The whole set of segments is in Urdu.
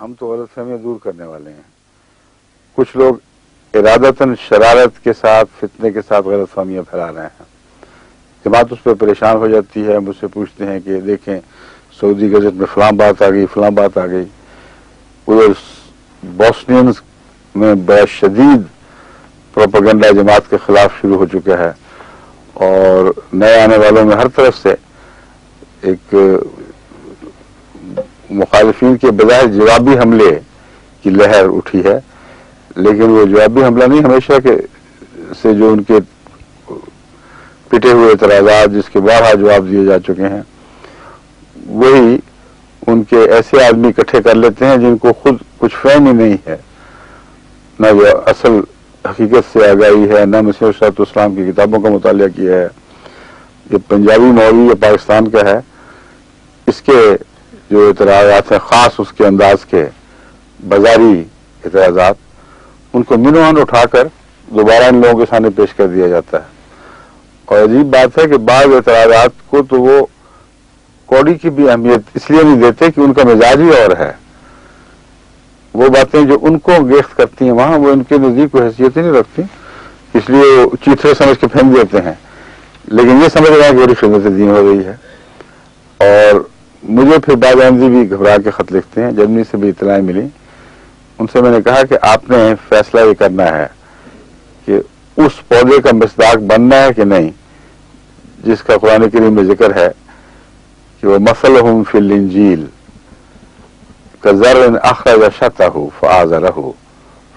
ہم تو غلط فہمیاں دور کرنے والے ہیں. کچھ لوگ ارادتاً شرارت کے ساتھ فتنے کے ساتھ غلط فہمیاں پھیلا رہے ہیں. جماعت اس پہ پریشان ہو جاتی ہے, مجھ سے پوچھتے ہیں کہ دیکھیں سعودی گزٹ میں فلاں بات آ گئی, فلاں بات آ گئی. ادھر بوسنینز میں بڑا شدید پروپیگنڈا جماعت کے خلاف شروع ہو چکا ہے, اور نئے آنے والوں میں ہر طرف سے ایک مخالفین کے بجائے جوابی حملے کی لہر اٹھی ہے. لیکن وہ جوابی حملہ نہیں, ہمیشہ کے سے جو ان کے پٹے ہوئے اعتراضات جس کے بارہا جواب دیے جا چکے ہیں, وہی ان کے ایسے آدمی اکٹھے کر لیتے ہیں جن کو خود کچھ فہم ہی نہیں ہے, نہ جو اصل حقیقت سے آگاہی ہے, نہ مسیح علیہ السلام کی کتابوں کا مطالعہ کیا ہے. یہ پنجابی مولوی یا پاکستان کا ہے, اس کے جو اعتراضات ہیں خاص اس کے انداز کے بازاری اعتراضات, ان کو منوہن اٹھا کر دوبارہ ان لوگوں کے سامنے پیش کر دیا جاتا ہے. اور عجیب بات ہے کہ بعض اعتراضات کو تو وہ کوڑی کی بھی اہمیت اس لیے نہیں دیتے کہ ان کا مزاج ہی اور ہے. وہ باتیں جو ان کو گرفت کرتی ہیں وہاں وہ ان کے نزدیک کوئی حیثیت ہی نہیں رکھتی, اس لیے وہ چیتھڑے سمجھ کے پھینک دیتے ہیں. لیکن یہ سمجھ رہے ہیں کہ بڑی خدمت دین ہو رہی ہے. اور مجھے پھر بعض احمدی بھی گھبرا کے خط لکھتے ہیں, جرمنی سے بھی اطلاعیں ملی. ان سے میں نے کہا کہ آپ نے فیصلہ یہ کرنا ہے کہ اس پودے کا مصداق بننا ہے کہ نہیں جس کا قرآن کریم میں ذکر ہے کہ وہ مثلہم فی الانجیل کزرع اخرج شطہ فآزرہ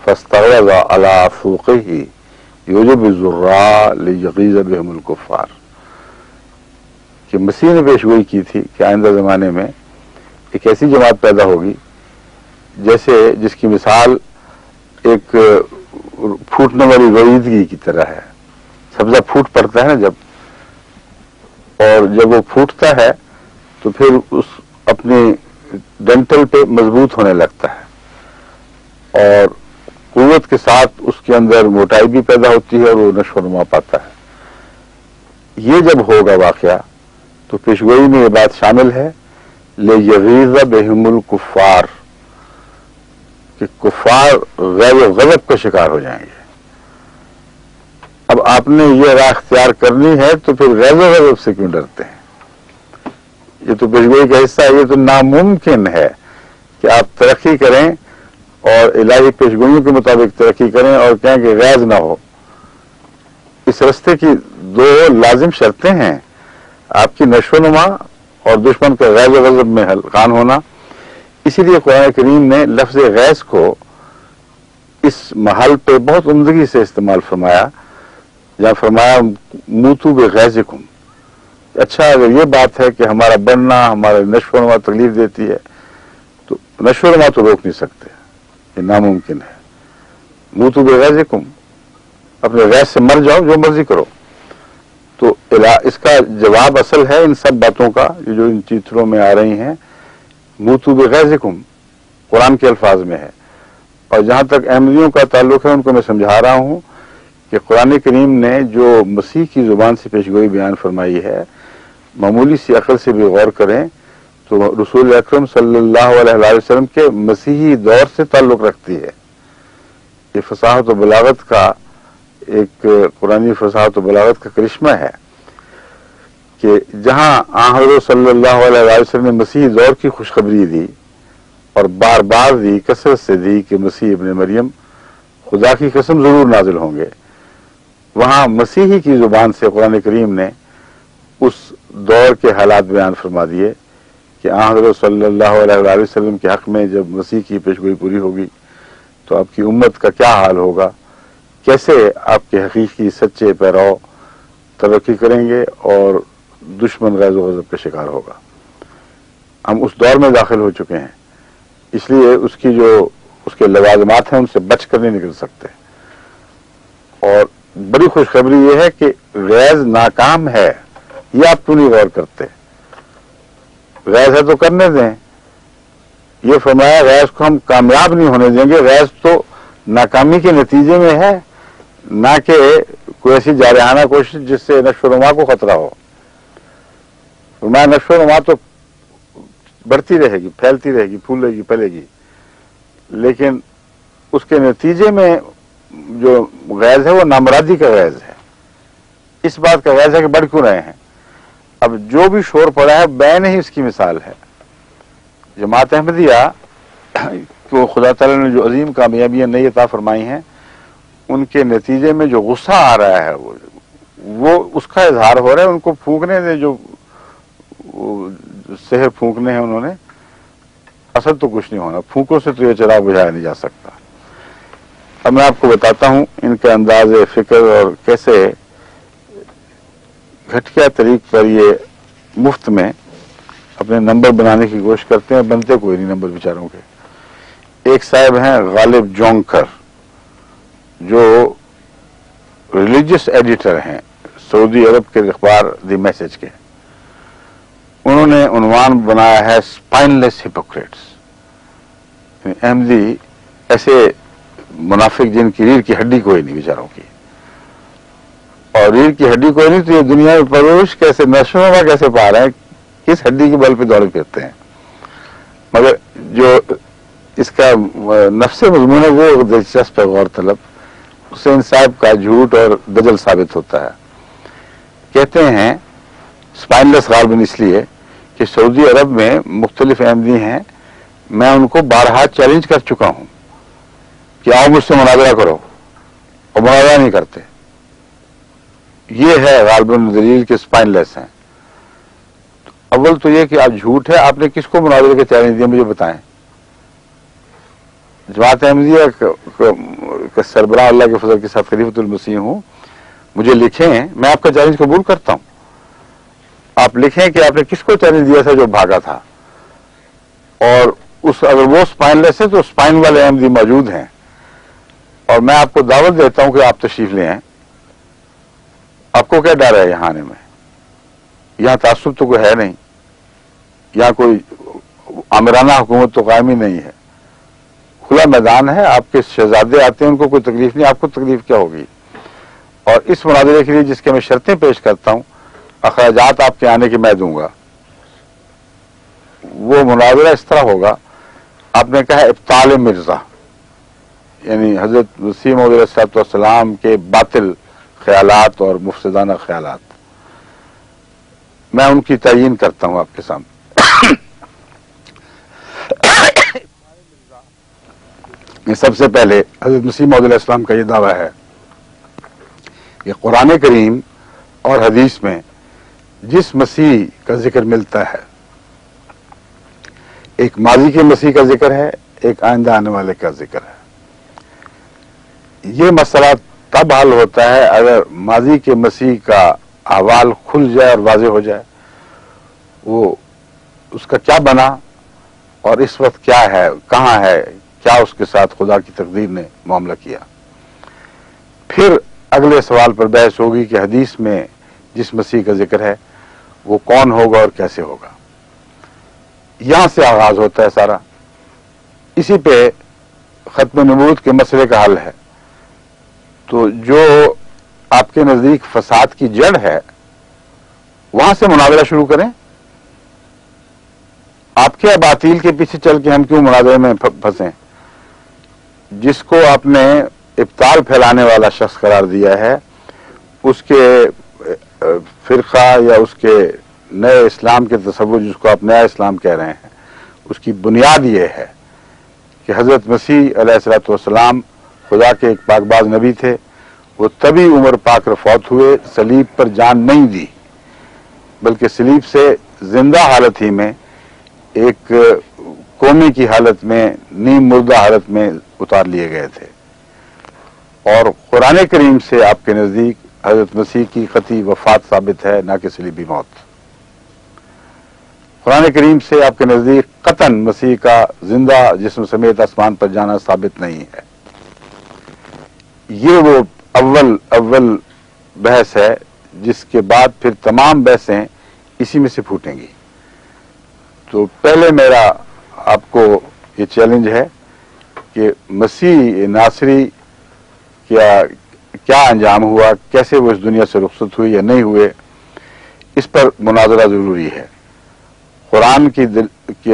فاستغلظ علی سوقہ یعجب الزراء لیغیظ بہم الکفار. کہ مسیح نے پیشگوئی کی تھی کہ آئندہ زمانے میں ایک ایسی جماعت پیدا ہوگی جیسے جس کی مثال ایک پھوٹنے والی رویدگی کی طرح ہے. سبزہ پھوٹ پڑتا ہے نا جب, اور جب وہ پھوٹتا ہے تو پھر اس اپنی ڈنٹل پہ مضبوط ہونے لگتا ہے, اور قوت کے ساتھ اس کے اندر موٹائی بھی پیدا ہوتی ہے اور وہ نشو و نما پاتا ہے. یہ جب ہوگا واقعہ تو پیشگوئی میں یہ بات شامل ہے لیغیظ بہم الکفار, کہ کفار غیظ و غضب کا شکار ہو جائیں گے. اب آپ نے یہ راہ اختیار کرنی ہے تو پھر غیظ و غضب سے کیوں ڈرتے ہیں؟ یہ تو پیشگوئی کا حصہ ہے. یہ تو ناممکن ہے کہ آپ ترقی کریں اور الہی پیشگوئیوں کے مطابق ترقی کریں اور کہیں کہ غیظ نہ ہو. اس رستے کی دو لازم شرطیں ہیں, آپ کی نشو و نما اور دشمن کا غیظ و غضب میں ہلکان ہونا. اسی لیے قرآن کریم نے لفظ غیظ کو اس محل پہ بہت عمدگی سے استعمال فرمایا, جہاں فرمایا موتو بغیظکم. اچھا اگر یہ بات ہے کہ ہمارا بننا ہمارا نشو و نما تکلیف دیتی ہے تو نشو و نما تو روک نہیں سکتے, یہ ناممکن ہے. موتو بغیظکم, اپنے غیظ سے مر جاؤ, جو مرضی کرو. تو اس کا جواب اصل ہے ان سب باتوں کا جو ان چیتروں میں آ رہی ہیں, موتو بغیظکم قرآن کے الفاظ میں ہے. اور جہاں تک احمدیوں کا تعلق ہے ان کو میں سمجھا رہا ہوں کہ قرآن کریم نے جو مسیح کی زبان سے پیشگوئی بیان فرمائی ہے, معمولی سی عقل سے بھی غور کریں تو رسول اکرم صلی اللہ علیہ وسلم کے مسیحی دور سے تعلق رکھتی ہے. یہ فصاحت و بلاغت کا ایک قرآنی فصاحت و بلاغت کا کرشمہ ہے کہ جہاں حضرت صلی اللہ علیہ وسلم نے مسیحی دور کی خوشخبری دی اور بار بار دی, کثرت سے دی کہ مسیح ابن مریم خدا کی قسم ضرور نازل ہوں گے, وہاں مسیحی کی زبان سے قرآن کریم نے اس دور کے حالات بیان فرما دیے کہ حضرت صلی اللہ علیہ وسلم کے حق میں جب مسیح کی پیشگوئی پوری ہوگی تو آپ کی امت کا کیا حال ہوگا, کیسے آپ کے حقیقی سچے پیرو ترقی کریں گے اور دشمن غیظ و غضب کا شکار ہوگا. ہم اس دور میں داخل ہو چکے ہیں, اس لیے اس کی جو اس کے لوازمات ہیں ان سے بچ کر نہیں نکل سکتے. اور بڑی خوشخبری یہ ہے کہ غیظ ناکام ہے, یہ آپ کیوں نہیں غور کرتے؟ غیظ ہے تو کرنے دیں. یہ فرمایا غیظ کو ہم کامیاب نہیں ہونے دیں گے, غیظ تو ناکامی کے نتیجے میں ہے, نہ کہ کوئی ایسی جارحانہ کوشش جس سے نشو و نما کو خطرہ ہو. فرمایا نشو و نما تو بڑھتی رہے گی, پھیلتی رہے گی, پھولے گی, پھیلے گی. لیکن اس کے نتیجے میں جو غیظ ہے وہ نامرادی کا غیظ ہے، اس بات کا غیظ ہے کہ بڑھ کیوں رہے ہیں۔ اب جو بھی شور پڑا ہے بین ہی اس کی مثال ہے۔ جماعت احمدیہ کو خدا تعالیٰ نے جو عظیم کامیابیاں نئی عطا فرمائی ہیں، ان کے نتیجے میں جو غصہ آ رہا ہے وہ اس کا اظہار ہو رہا ہے۔ ان کو پھونکنے دے، جو سحر پھونکنے ہیں انہوں نے، اصل تو کچھ نہیں ہونا، پھونکوں سے تو یہ چراغ بجھایا نہیں جا سکتا۔ اب میں آپ کو بتاتا ہوں ان کا انداز فکر اور کیسے گھٹیا طریق پر یہ مفت میں اپنے نمبر بنانے کی کوشش کرتے ہیں، بنتے کوئی نہیں نمبر بیچاروں کے۔ ایک صاحب ہیں غالب جونکر، جو ریلیجس ایڈیٹر ہیں سعودی عرب کے اخبار دی میسج کے۔ انہوں نے عنوان بنایا ہے اسپائن لیس ہپوکریٹس، احمدی ایسے منافق جن کی ریڑھ کی ہڈی کوئی نہیں بیچاروں کی، اور ریڑھ کی ہڈی کوئی نہیں تو یہ دنیا میں پرورش کیسے، نشوں کا کیسے پا رہے ہیں، کس ہڈی کے بل پہ دوڑے پھرتے ہیں۔ مگر جو اس کا نفس مضمون ہے وہ دلچسپ ہے، غور طلب، اس سے انصاف کا جھوٹ اور دجل ثابت ہوتا ہے۔ کہتے ہیں اسپائن لیس غالباً اس لیے کہ سعودی عرب میں مختلف احمدی ہیں، میں ان کو بارہا چیلنج کر چکا ہوں کہ آؤ مجھ سے مناظرہ کرو، اور مناظرہ نہیں کرتے۔ یہ ہے غالباً دلیل کہ اسپائن لیس ہیں۔ اول تو یہ کہ آپ جھوٹ ہے، آپ نے کس کو مناظرے کے چیلنج دیا مجھے بتائیں۔ جماعت احمدیہ کا سربراہ اللہ کے فضل کے ساتھ خلیفۃ المسیح ہوں، مجھے لکھیں، میں آپ کا چیلنج قبول کرتا ہوں۔ آپ لکھیں کہ آپ نے کس کو چیلنج دیا تھا جو بھاگا تھا، اور اگر وہ اسپائن لیس ہے تو اسپائن والے احمدی موجود ہیں، اور میں آپ کو دعوت دیتا ہوں کہ آپ تشریف لے آئیں۔ آپ کو کیا ڈر ہے یہاں آنے میں؟ یہاں تعصب تو کوئی ہے نہیں، یہاں کوئی آمرانہ حکومت تو قائم ہی نہیں ہے، کھلا میدان ہے۔ آپ کے شہزادے آتے ہیں، ان کو کوئی تکلیف نہیں، آپ کو تکلیف کیا ہوگی؟ اور اس مناظرے کے لیے جس کے میں شرطیں پیش کرتا ہوں، اخراجات آپ کے آنے کے میں دوں گا۔ وہ مناظرہ اس طرح ہوگا، آپ نے کہا ابطال مرزا، یعنی حضرت مسیح موعود علیہ السلام کے باطل خیالات اور مفسدانہ خیالات، میں ان کی تعیین کرتا ہوں آپ کے سامنے۔ سب سے پہلے حضرت مسیح موعود علیہ السلام کا یہ دعویٰ ہے کہ قرآن کریم اور حدیث میں جس مسیح کا ذکر ملتا ہے، ایک ماضی کے مسیح کا ذکر ہے، ایک آئندہ آنے والے کا ذکر ہے۔ یہ مسئلہ تب حل ہوتا ہے اگر ماضی کے مسیح کا احوال کھل جائے اور واضح ہو جائے، وہ اس کا کیا بنا اور اس وقت کیا ہے، کہاں ہے، کیا اس کے ساتھ خدا کی تقدیر نے معاملہ کیا۔ پھر اگلے سوال پر بحث ہوگی کہ حدیث میں جس مسیح کا ذکر ہے وہ کون ہوگا اور کیسے ہوگا۔ یہاں سے آغاز ہوتا ہے سارا، اسی پہ ختم نبوت کے مسئلے کا حل ہے۔ تو جو آپ کے نزدیک فساد کی جڑ ہے، وہاں سے مناظرہ شروع کریں۔ آپ کے باطل کے پیچھے چل کے ہم کیوں مناظرے میں پھنسیں؟ جس کو آپ نے ابطال پھیلانے والا شخص قرار دیا ہے، اس کے فرقہ یا اس کے نئے اسلام کے تصور، جس کو آپ نیا اسلام کہہ رہے ہیں، اس کی بنیاد یہ ہے کہ حضرت مسیح علیہ الصلوۃ والسلام خدا کے ایک پاک باز نبی تھے۔ وہ تبھی عمر پاک فوت ہوئے، صلیب پر جان نہیں دی، بلکہ صلیب سے زندہ حالت ہی میں ایک کومی کی حالت میں، نیم مردہ حالت میں اتار لیے گئے تھے۔ اور قرآن کریم سے آپ کے نزدیک حضرت مسیح کی قطعی وفات ثابت ہے، نہ کہ صلیبی موت۔ قرآن کریم سے آپ کے نزدیک قطعاً مسیح کا زندہ جسم سمیت آسمان پر جانا ثابت نہیں ہے۔ یہ وہ اول بحث ہے، جس کے بعد پھر تمام بحثیں اسی میں سے پھوٹیں گی۔ تو پہلے میرا آپ کو یہ چیلنج ہے کہ مسیح ناصری کیا انجام ہوا، کیسے وہ اس دنیا سے رخصت ہوئی یا نہیں ہوئے، اس پر مناظرہ ضروری ہے۔ قرآن کی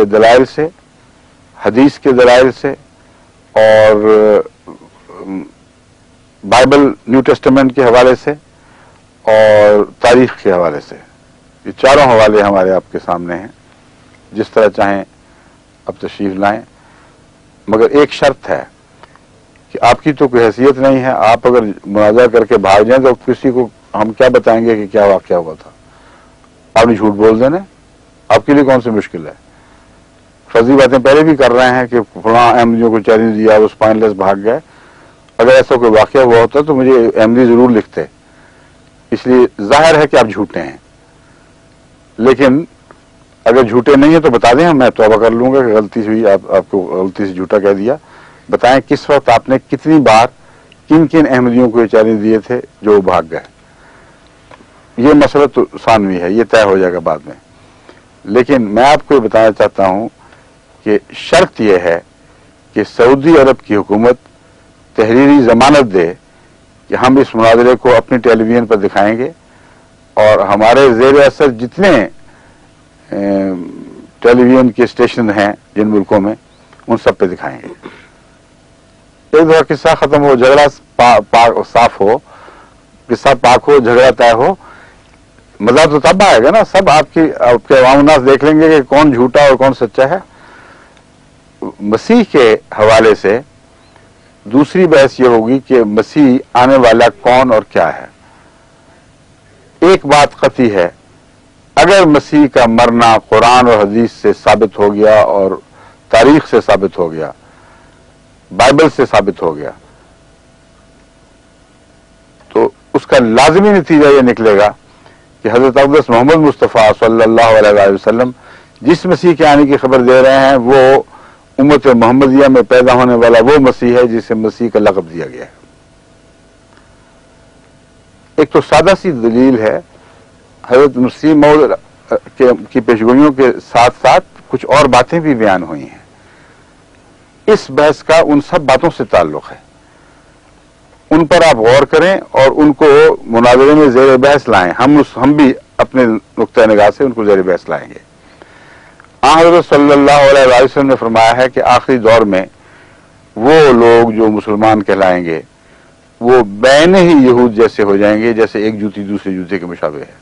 دلائل سے، حدیث کے دلائل سے اور بائبل نیو ٹیسٹمنٹ کے حوالے سے اور تاریخ کے حوالے سے. یہ چاروں حوالے ہمارے آپ کے سامنے ہیں، جس طرح چاہیں اب تشریف لائیں. مگر ایک شرط ہے کہ آپ کی تو کوئی حیثیت نہیں ہے. آپ اگر مناظرہ کر کے بھاگ جائیں تو کسی کو ہم کیا بتائیں گے کہ کیا واقعہ ہوا تھا. آپ نے جھوٹ بول دینا، آپ کے لیے کون سی مشکل ہے. فرضی باتیں پہلے بھی کر رہے ہیں کہ فلاں احمدیوں کو چیلنج دیا، وہ اسپائنلیس بھاگ گئے. اگر ایسا کوئی واقعہ ہوا ہوتا تو مجھے احمدی ضرور لکھتے. اس لیے ظاہر ہے کہ آپ جھوٹے ہیں، لیکن اگر جھوٹے نہیں ہیں تو بتا دیں، میں توبہ کر لوں گا کہ غلطی سے ہوئی، آپ کو غلطی سے جھوٹا کہہ دیا. بتائیں کس وقت آپ نے کتنی بار کن کن احمدیوں کو یہ چیلنج دیے تھے جو وہ بھاگ گئے. یہ مسئلہ تو ثانوی ہے، یہ طے ہو جائے گا بعد میں. لیکن میں آپ کو یہ بتانا چاہتا ہوں کہ شرط یہ ہے کہ سعودی عرب کی حکومت تحریری ضمانت دے کہ ہم اس مناظرے کو اپنی ٹیلی ویژن پر دکھائیں گے، اور ہمارے زیر اثر جتنے ٹیلی ویژن کے اسٹیشن ہیں جن ملکوں میں، ان سب پہ دکھائیں گے. ایک دفعہ قصہ ختم ہو، جھگڑا صاف ہو، قصہ پاک ہو، جھگڑا طے ہو، مزہ تو تب آئے گا نا. سب آپ کے عوام الناس دیکھ لیں گے کہ کون جھوٹا اور کون سچا ہے. مسیح کے حوالے سے دوسری بحث یہ ہوگی کہ مسیح آنے والا کون اور کیا ہے. ایک بات قطعی ہے، اگر مسیح کا مرنا قرآن اور حدیث سے ثابت ہو گیا اور تاریخ سے ثابت ہو گیا، بائبل سے ثابت ہو گیا، تو اس کا لازمی نتیجہ یہ نکلے گا کہ حضرت اقدس محمد مصطفیٰ صلی اللہ علیہ وسلم جس مسیح کے آنے کی خبر دے رہے ہیں وہ امت محمدیہ میں پیدا ہونے والا وہ مسیح ہے جسے مسیح کا لقب دیا گیا ہے. ایک تو سادہ سی دلیل ہے، حضرت مسیح موعود کی پیشگوئیوں کے ساتھ ساتھ کچھ اور باتیں بھی بیان ہوئی ہیں. اس بحث کا ان سب باتوں سے تعلق ہے، ان پر آپ غور کریں اور ان کو مناظرے میں زیر بحث لائیں. ہم بھی اپنے نقطۂ نگاہ سے ان کو زیر بحث لائیں گے. حضرت صلی اللہ علیہ وسلم نے فرمایا ہے کہ آخری دور میں وہ لوگ جو مسلمان کہلائیں گے وہ بین ہی یہود جیسے ہو جائیں گے، جیسے ایک جوتی دوسرے جوتے کے مشابہ ہے.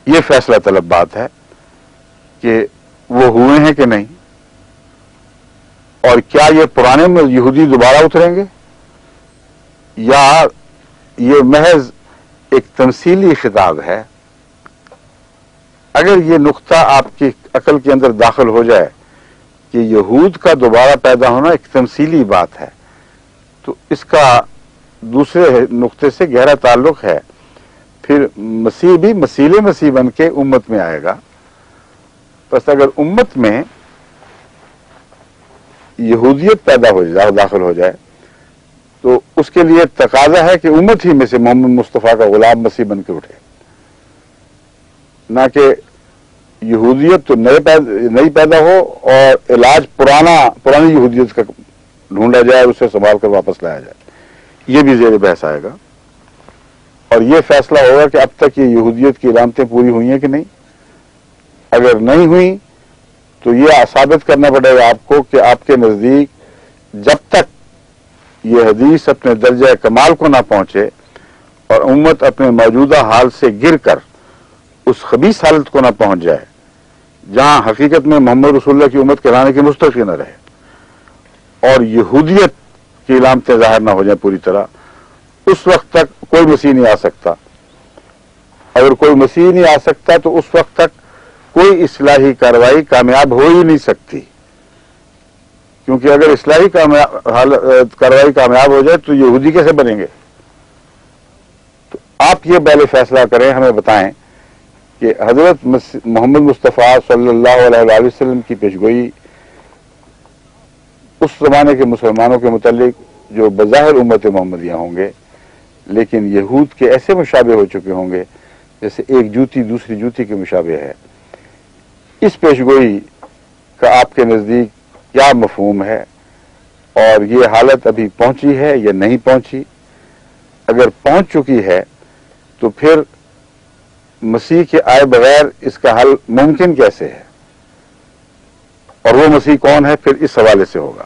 یہ فیصلہ طلب بات ہے کہ وہ ہوئے ہیں کہ نہیں، اور کیا یہ پرانے میں یہودی دوبارہ اتریں گے، یا یہ محض ایک تمثیلی خطاب ہے. اگر یہ نقطہ آپ کی عقل کے اندر داخل ہو جائے کہ یہود کا دوبارہ پیدا ہونا ایک تمثیلی بات ہے، تو اس کا دوسرے نقطے سے گہرا تعلق ہے. پھر مسیح بھی مسیل مسیح بن کے امت میں آئے گا. بس اگر امت میں یہودیت پیدا ہو جائے، داخل ہو جائے، تو اس کے لیے تقاضا ہے کہ امت ہی میں سے محمد مصطفیٰ کا غلام مسیح بن کے اٹھے، نہ کہ یہودیت تو نئی پیدا ہو اور علاج پرانی یہودیت کا ڈھونڈا جائے، اسے سنبھال کر واپس لایا جائے. یہ بھی زیر بحث آئے گا، اور یہ فیصلہ ہوگا کہ اب تک یہ یہودیت کی علامتیں پوری ہوئی ہیں کہ نہیں. اگر نہیں ہوئی تو یہ ثابت کرنا پڑے گا آپ کو کہ آپ کے نزدیک جب تک یہ حدیث اپنے درجہ کمال کو نہ پہنچے اور امت اپنے موجودہ حال سے گر کر اس خبیث حالت کو نہ پہنچ جائے جہاں حقیقت میں محمد رسول اللہ کی امت کہلانے کے مستحق نہ رہے اور یہودیت کی علامتیں ظاہر نہ ہو جائیں پوری طرح، اس وقت تک کوئی مسیح نہیں آ سکتا. اگر کوئی مسیح نہیں آ سکتا تو اس وقت تک کوئی اصلاحی کارروائی کامیاب ہو ہی نہیں سکتی، کیونکہ اگر اصلاحی کارروائی کامیاب ہو جائے تو یہودی کیسے بنیں گے. تو آپ یہ پہلے فیصلہ کریں، ہمیں بتائیں کہ حضرت محمد مصطفیٰ صلی اللہ علیہ وسلم کی پیشگوئی اس زمانے کے مسلمانوں کے متعلق جو بظاہر امت محمدیہ ہوں گے لیکن یہود کے ایسے مشابہ ہو چکے ہوں گے جیسے ایک جوتی دوسری جوتی کے مشابہ ہے، اس پیشگوئی کا آپ کے نزدیک کیا مفہوم ہے، اور یہ حالت ابھی پہنچی ہے یا نہیں پہنچی؟ اگر پہنچ چکی ہے تو پھر مسیح کے آئے بغیر اس کا حل ممکن کیسے ہے، اور وہ مسیح کون ہے، پھر اس حوالے سے ہوگا.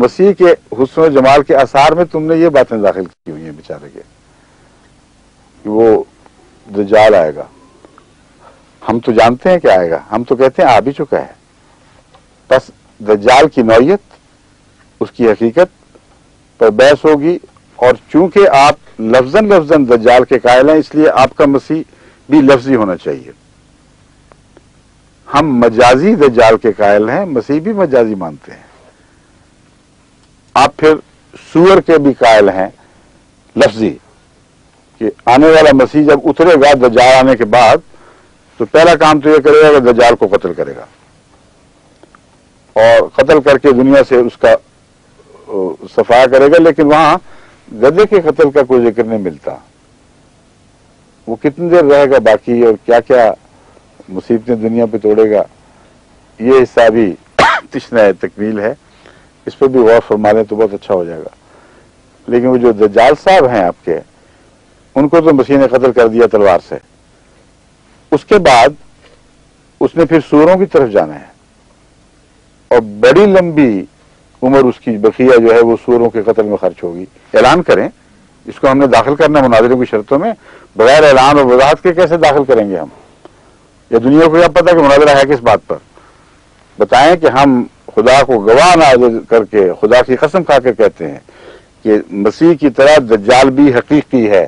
مسیح کے حسن و جمال کے آثار میں تم نے یہ باتیں داخل کی ہوئی ہیں بیچارے کے کہ وہ دجال آئے گا. ہم تو جانتے ہیں کہ آئے گا, ہم تو کہتے ہیں آ بھی چکا ہے. بس دجال کی نوعیت, اس کی حقیقت پر بحث ہوگی, اور چونکہ آپ لفظاً دجال کے قائل ہیں اس لیے آپ کا مسیح بھی لفظی ہونا چاہیے. ہم مجازی دجال کے قائل ہیں, مسیح بھی مجازی مانتے ہیں. آپ پھر سور کے بھی قائل ہیں لفظی, کہ آنے والا مسیح جب اترے گا دجال آنے کے بعد تو پہلا کام تو یہ کرے گا کہ دجال کو قتل کرے گا, اور قتل کر کے دنیا سے اس کا صفا کرے گا. لیکن وہاں گدھے کے قتل کا کوئی ذکر نہیں ملتا. وہ کتنی دیر رہے گا باقی اور کیا کیا مصیبتیں دنیا پہ توڑے گا, یہ حصہ بھی تشنہ تکمیل ہے. اس پہ بھی غور فرما لیں تو بہت اچھا ہو جائے گا. لیکن وہ جو دجال صاحب ہیں آپ کے, ان کو تو مسیح نے قتل کر دیا تلوار سے. اس کے بعد اس نے پھر سوروں کی طرف جانا ہے, اور بڑی لمبی عمر اس کی بقیہ جو ہے وہ سوروں کے قتل میں خرچ ہوگی. اعلان کریں, اس کو ہم نے داخل کرنا مناظروں کی شرطوں میں, بغیر اعلان اور وضاحت کے کیسے داخل کریں گے ہم؟ یا دنیا کو کیا پتا کہ مناظرہ ہے کس بات پر؟ بتائیں کہ ہم خدا کو گواہ نازل کر کے خدا کی قسم کھا کے کہتے ہیں کہ مسیح کی طرح دجال بھی حقیقی ہے,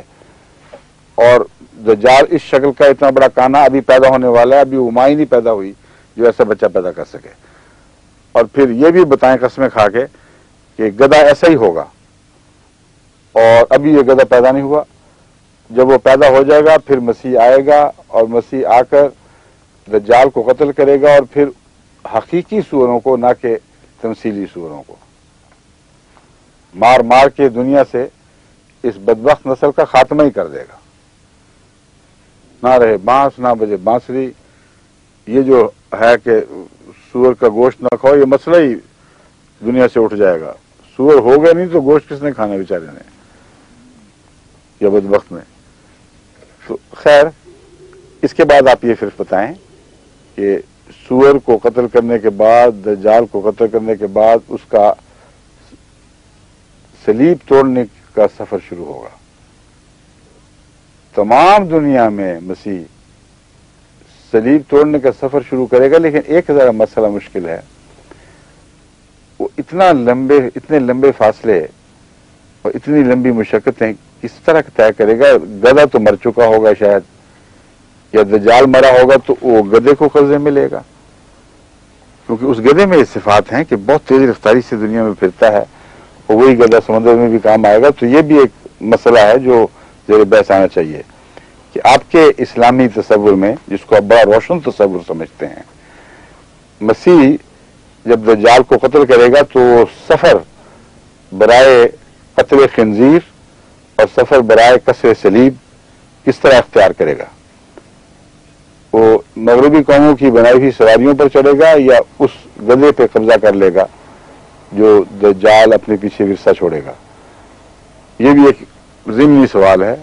اور دجال اس شکل کا اتنا بڑا کانا ابھی پیدا ہونے والا ہے, ابھی ماں ہی نہیں پیدا ہوئی جو ایسا بچہ پیدا کر سکے. اور پھر یہ بھی بتائیں قسمیں کھا کے کہ گدھا ایسا ہی ہوگا, اور ابھی یہ گدھا پیدا نہیں ہوا. جب وہ پیدا ہو جائے گا پھر مسیح آئے گا, اور مسیح آ کر دجال کو قتل کرے گا, اور پھر حقیقی سوروں کو, نہ کہ تمثیلی سوروں کو, مار مار کے دنیا سے اس بدبخت نسل کا خاتمہ ہی کر دے گا. نہ رہے بانس نہ بجے بانسری. یہ جو ہے کہ سور کا گوشت نہ کھاؤ, یہ مسئلہ ہی دنیا سے اٹھ جائے گا. سور ہو گیا نہیں تو گوشت کس نے کھانا بیچارے نے یا بدبخت نے؟ تو خیر, اس کے بعد آپ یہ پھر بتائیں کہ سور کو قتل کرنے کے بعد, دجال کو قتل کرنے کے بعد اس کا صلیب توڑنے کا سفر شروع ہوگا. تمام دنیا میں مسیح صلیب توڑنے کا سفر شروع کرے گا. لیکن ایک ذرا مسئلہ مشکل ہے, وہ اتنے لمبے فاصلے اور اتنی لمبی مشقتیں کس طرح طے کرے گا؟ گدھا تو مر چکا ہوگا شاید, یا دجال مرا ہوگا تو وہ گدھے کو قبضے میں لے گا, کیونکہ اس گدھے میں یہ صفات ہیں کہ بہت تیز رفتاری سے دنیا میں پھرتا ہے, اور وہی گدھا سمندر میں بھی کام آئے گا. تو یہ بھی ایک مسئلہ ہے جو زیر بحث آنا چاہیے کہ آپ کے اسلامی تصور میں, جس کو آپ بڑا روشن تصور سمجھتے ہیں, مسیح جب دجال کو قتل کرے گا تو سفر برائے قتل خنزیر اور سفر برائے کسر صلیب کس طرح اختیار کرے گا؟ وہ مغربی قوموں کی بنائی ہوئی سواریوں پر چڑھے گا, یا اس گدھے پہ قبضہ کر لے گا جو دجال اپنے پیچھے ورثہ چھوڑے گا؟ یہ بھی ایک ضمنی سوال ہے,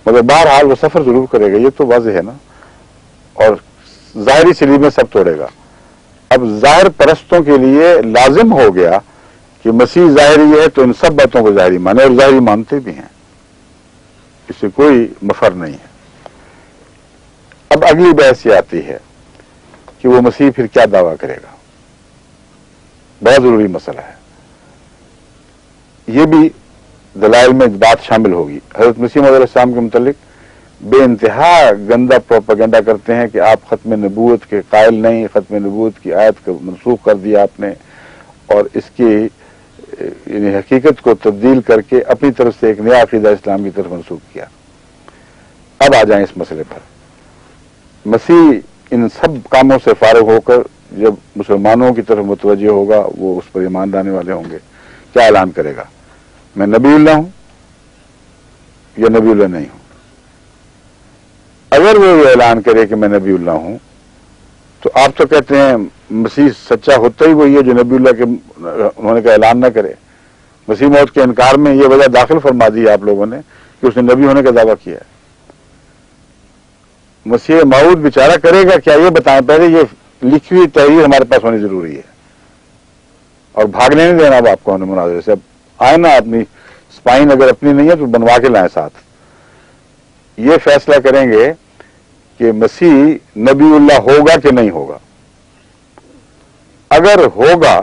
مگر بہرحال وہ سفر ضرور کرے گا, یہ تو واضح ہے نا. اور ظاہری صلیب میں سب توڑے گا. اب ظاہر پرستوں کے لیے لازم ہو گیا کہ مسیح ظاہری ہے تو ان سب باتوں کو ظاہری مانے, اور ظاہری مانتے بھی ہیں, اس سے کوئی مفر نہیں ہے. اب اگلی بحث یہ آتی ہے کہ وہ مسیح پھر کیا دعویٰ کرے گا. بہت ضروری مسئلہ ہے, یہ بھی دلائل میں بات شامل ہوگی. حضرت مسیح موعود علیہ السلام کے متعلق بے انتہا گندا پروپیگنڈا کرتے ہیں کہ آپ ختم نبوت کے قائل نہیں, ختم نبوت کی آیت کو منسوخ کر دیا آپ نے, اور اس کی یعنی حقیقت کو تبدیل کر کے اپنی طرف سے ایک نیا عقیدہ اسلام کی طرف منسوخ کیا. اب آ جائیں اس مسئلے پر. مسیح ان سب کاموں سے فارغ ہو کر جب مسلمانوں کی طرف متوجہ ہوگا, وہ اس پر ایمان لانے والے ہوں گے, کیا اعلان کرے گا؟ میں نبی اللہ ہوں یا نبی اللہ نہیں ہوں؟ اگر وہ یہ اعلان کرے کہ میں نبی اللہ ہوں تو آپ تو کہتے ہیں مسیح سچا ہوتا ہی وہی ہے جو نبی اللہ کے انہوں نے کا اعلان نہ کرے. مسیح موت کے انکار میں یہ وجہ داخل فرما دی ہے آپ لوگوں نے کہ اس نے نبی ہونے کا دعویٰ کیا ہے. مسیح موعود بیچارہ کرے گا کیا؟ یہ بتائیں پہلے. یہ لکھی ہوئی تحریر ہمارے پاس ہونی ضروری ہے. اور بھاگنے نہیں دینا اب آپ کو مناظرے سے. اب آئے نا اپنی اسپائن اگر اپنی نہیں ہے تو بنوا کے لائیں ساتھ. یہ فیصلہ کریں گے کہ مسیح نبی اللہ ہوگا کہ نہیں ہوگا. اگر ہوگا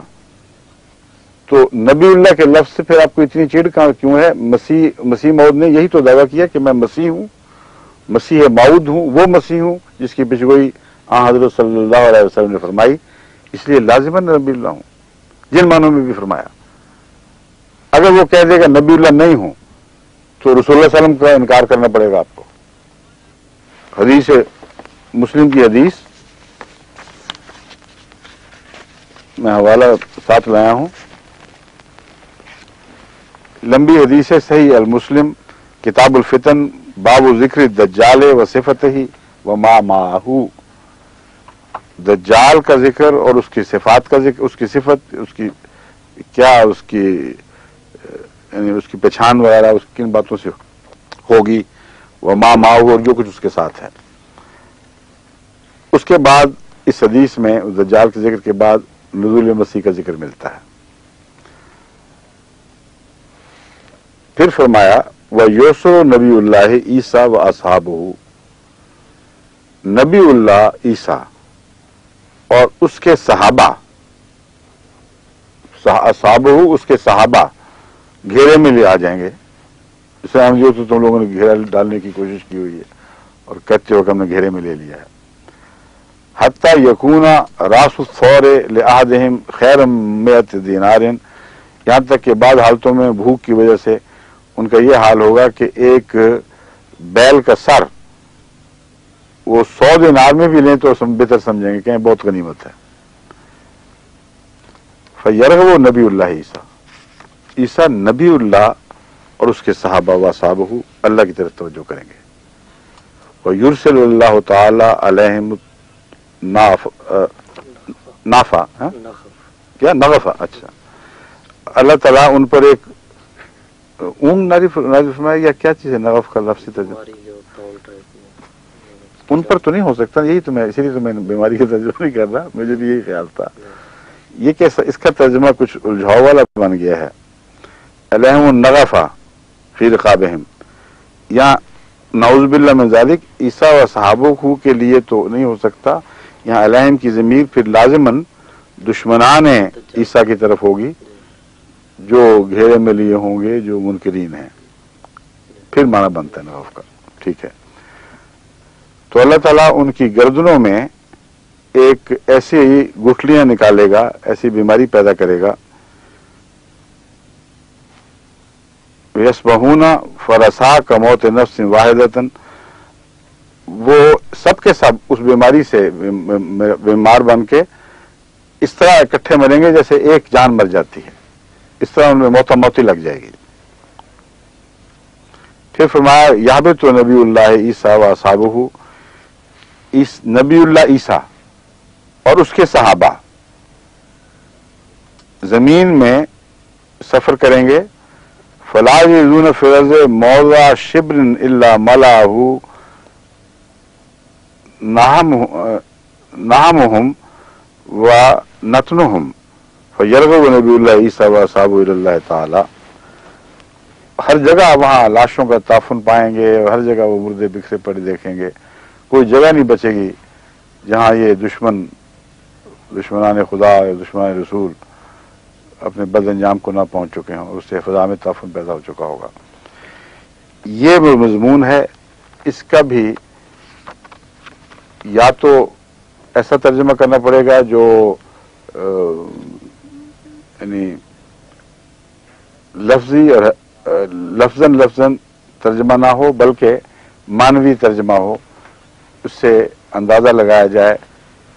تو نبی اللہ کے لفظ سے پھر آپ کو اتنی چڑ کیوں ہے؟ مسیح موعود نے یہی تو دعویٰ کیا کہ میں مسیح ہوں، مسیح موعود ہوں، وہ مسیح ہوں جس کی پیشگوئی حضرت صلی اللہ علیہ وسلم نے فرمائی، اس لیے لازماً نبی اللہ ہوں، جن معنوں میں بھی فرمایا. اگر وہ کہہ دے گا نبی اللہ نہیں ہوں تو رسول اللہ علیہ وسلم کا انکار کرنا پڑے گا آپ کو. حدیث مسلم کی حدیث میں حوالہ ساتھ لایا ہوں، لمبی حدیث ہے، صحیح المسلم کتاب الفتن باب ذکر الدجال و صفتہ و ما معہ. دجال کا ذکر اور اس کی صفات کا ذکر، اس کی صفت، اس کی کیا، اس کی یعنی اس کی پہچان وغیرہ اس کن باتوں سے ہوگی، وہ ما معہ اور جو کچھ اس کے ساتھ ہے. اس کے بعد اس حدیث میں دجال کے ذکر کے بعد نزول مسیح کا ذکر ملتا ہے. پھر فرمایا وَيُوسُ نبی اللہ عیسیٰ و اصحابہ، نبی اللہ عیسیٰ اور اس کے صحابہ، اصحابہ اس کے صحابہ گھیرے میں لے آ جائیں گے. اسے ہم جو تو تم لوگوں نے گھیرا ڈالنے کی کوشش کی ہوئی ہے اور کہتے ہو کہ ہم نے گھیرے میں لے لیا ہے. حتی یکون راس الثور لأحدہم خیر مئت دینار، یہاں تک کہ بعض حالتوں میں بھوک کی وجہ سے ان کا یہ حال ہوگا کہ ایک بیل کا سر وہ 100 دینار میں بھی لیں تو بہتر سمجھیں گے کہ بہت غنیمت ہے. فیرغب نبی اللہ عیسیٰ، عیسیٰ نبی اللہ اور اس کے صحابہ و صحابہ اللہ کی طرف توجہ کریں گے. ویرسل اللہ تعالی علیہم نافع، کیا نغفہ، اچھا اللہ تعالیٰ ان پر ایک اونگ نازل فرمائے، یا کیا چیز ہے نغف کا لفظی ترجمہ؟ ان پر تو نہیں ہو سکتا، یہی تو میں اسی لیے تو میں بیماری کا ترجمہ نہیں کر رہا، مجھے بھی یہی خیال تھا. یہ کیسا اس کا ترجمہ کچھ الجھاؤ والا بن گیا ہے. علیہم النغفہ فی رقابہم، یہاں نعوذ باللہ من ذالک عیسیٰ و صحابہ کے لیے تو نہیں ہو سکتا، یہاں علیہم کی ضمیر پھر لازماً دشمنان عیسیٰ کی طرف ہوگی جو گھیرے میں لیے ہوں گے، جو منکرین ہیں. پھر معنی بنتا ہے نغف کا. ٹھیک ہے، تو اللہ تعالیٰ ان کی گردنوں میں ایک ایسی گٹھلیاں نکالے گا، ایسی بیماری پیدا کرے گا. یصبحون فرسا کموت نفس واحدۃ، وہ سب کے سب اس بیماری سے بیمار بن کے اس طرح اکٹھے مریں گے جیسے ایک جان مر جاتی ہے، اس طرح ان میں موتی لگ جائے گی. پھر فرمایا یابت نبی اللہ عیسیٰ و اصحابہ، نبی اللہ عیسیٰ اور اس کے صحابہ زمین میں سفر کریں گے. فلا یجدون فی الارض موضع شبر الا ملأہ نعمہم و نتنہم فیرغب نبی اللہ عیسیٰ و اصحابہ الی اللہ تعالی. ہر جگہ وہاں لاشوں کا تعفن پائیں گے، ہر جگہ وہ مردے بکھرے پڑے دیکھیں گے، کوئی جگہ نہیں بچے گی جہاں یہ دشمنان خدا یا دشمنان رسول اپنے بد انجام کو نہ پہنچ چکے ہوں، اس سے فضا میں تعفن پیدا ہو چکا ہوگا. یہ وہ مضمون ہے. اس کا بھی یا تو ایسا ترجمہ کرنا پڑے گا جو یعنی لفظی اور لفظاً ترجمہ نہ ہو بلکہ معنوی ترجمہ ہو. اس سے اندازہ لگایا جائے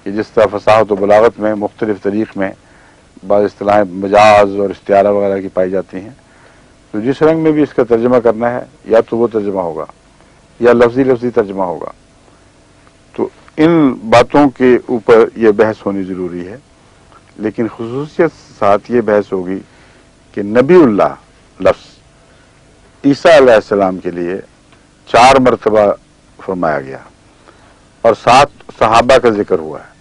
کہ جس طرح فصاحت و بلاغت میں مختلف طریق میں بعض اصطلاحیں مجاز اور استعارہ وغیرہ کی پائی جاتی ہیں، تو جس رنگ میں بھی اس کا ترجمہ کرنا ہے یا تو وہ ترجمہ ہوگا یا لفظی ترجمہ ہوگا. تو ان باتوں کے اوپر یہ بحث ہونی ضروری ہے. لیکن خصوصیت ساتھ یہ بحث ہوگی کہ نبی اللہ لفظ عیسیٰ علیہ السلام کے لیے 4 مرتبہ فرمایا گیا اور 7 صحابہ کا ذکر ہوا ہے.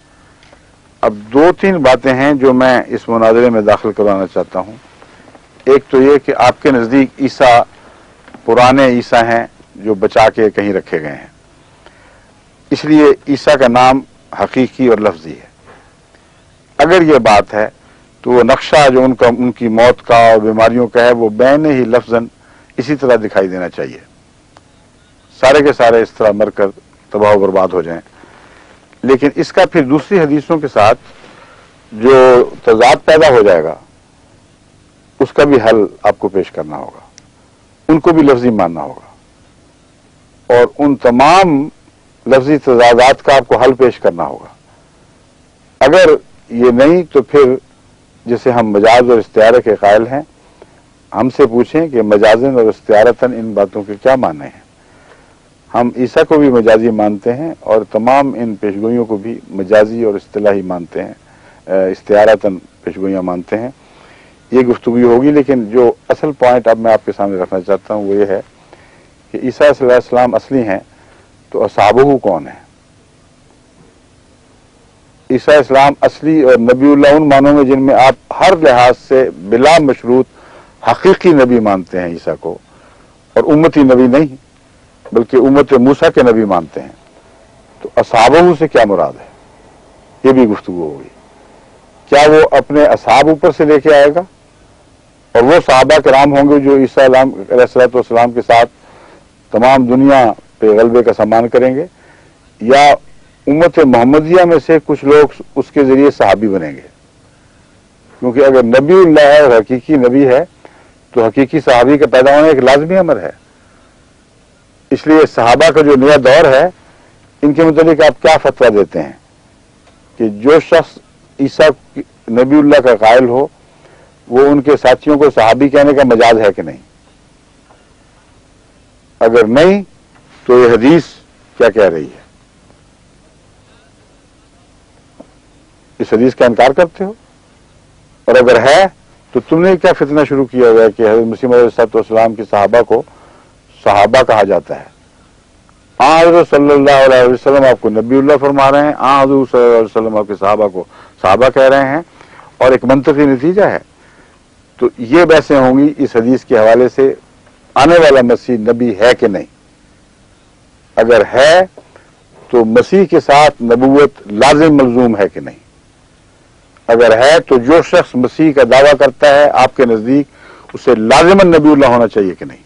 اب دو تین باتیں ہیں جو میں اس مناظرے میں داخل کروانا چاہتا ہوں. ایک تو یہ کہ آپ کے نزدیک عیسیٰ پرانے عیسیٰ ہیں جو بچا کے کہیں رکھے گئے ہیں، اس لیے عیسیٰ کا نام حقیقی اور لفظی ہے. اگر یہ بات ہے تو وہ نقشہ جو ان کی موت کا اور بیماریوں کا ہے وہ بین ہی لفظاً اسی طرح دکھائی دینا چاہیے، سارے کے سارے اس طرح مر کر تباہ و برباد ہو جائیں. لیکن اس کا پھر دوسری حدیثوں کے ساتھ جو تضاد پیدا ہو جائے گا اس کا بھی حل آپ کو پیش کرنا ہوگا، ان کو بھی لفظی ماننا ہوگا اور ان تمام لفظی تضادات کا آپ کو حل پیش کرنا ہوگا. اگر یہ نہیں تو پھر جسے ہم مجاز اور استعارہ کے قائل ہیں، ہم سے پوچھیں کہ مجازن اور استعارتاً ان باتوں کے کیا معنی ہیں. ہم عیسیٰ کو بھی مجازی مانتے ہیں اور تمام ان پیشگوئیوں کو بھی مجازی اور اصطلاحی مانتے ہیں، استعارتاً پیشگوئیاں مانتے ہیں. یہ گفتگو ہوگی، لیکن جو اصل پوائنٹ اب میں آپ کے سامنے رکھنا چاہتا ہوں وہ یہ ہے کہ عیسیٰ صلی اللہ علیہ وسلم اصلی ہیں تو اصحابہ کون ہیں؟ عیسیٰ اسلام اصلی اور نبی اللہ ان معنوں میں جن میں آپ ہر لحاظ سے بلا مشروط حقیقی نبی مانتے ہیں عیسیٰ کو، اور امتی نبی نہیں بلکہ امت موسیٰ کے نبی مانتے ہیں. تو اصحابہ سے کیا مراد ہے، یہ بھی گفتگو ہوگی. کیا وہ اپنے اصحاب اوپر سے لے کے آئے گا اور وہ صحابہ کرام ہوں گے جو عیسیٰ علیہ السلام کے ساتھ تمام دنیا پہ غلبے کا سامان کریں گے، یا امت محمدیہ میں سے کچھ لوگ اس کے ذریعے صحابی بنیں گے؟ کیونکہ اگر نبی اللہ ہے اور حقیقی نبی ہے تو حقیقی صحابی کا پیدا ہونا ایک لازمی امر ہے. اس لیے صحابہ کا جو نیا دور ہے ان کے متعلق آپ کیا فتویٰ دیتے ہیں کہ جو شخص عیسیٰ نبی اللہ کا قائل ہو وہ ان کے ساتھیوں کو صحابی کہنے کا مجاز ہے کہ نہیں؟ اگر نہیں تو یہ حدیث کیا کہہ رہی ہے؟ اس حدیث کا انکار کرتے ہو؟ اور اگر ہے تو تم نے کیا فتنہ شروع کیا ہوا ہے کہ حضرت مسیح علیہ السلام کے صحابہ کو صحابہ کہا جاتا ہے؟ حضرت صلی اللہ علیہ وسلم آپ کو نبی اللہ فرما رہے ہیں، حضور صلی اللہ علیہ وسلم آپ کے صحابہ کو صحابہ کہہ رہے ہیں، اور ایک منطقی نتیجہ ہے. تو یہ بحثیں ہوں گی اس حدیث کے حوالے سے آنے والا مسیح نبی ہے کہ نہیں. اگر ہے تو مسیح کے ساتھ نبوت لازم ملزوم ہے کہ نہیں. اگر ہے تو جو شخص مسیح کا دعویٰ کرتا ہے آپ کے نزدیک اسے لازماً نبی اللہ ہونا چاہیے کہ نہیں.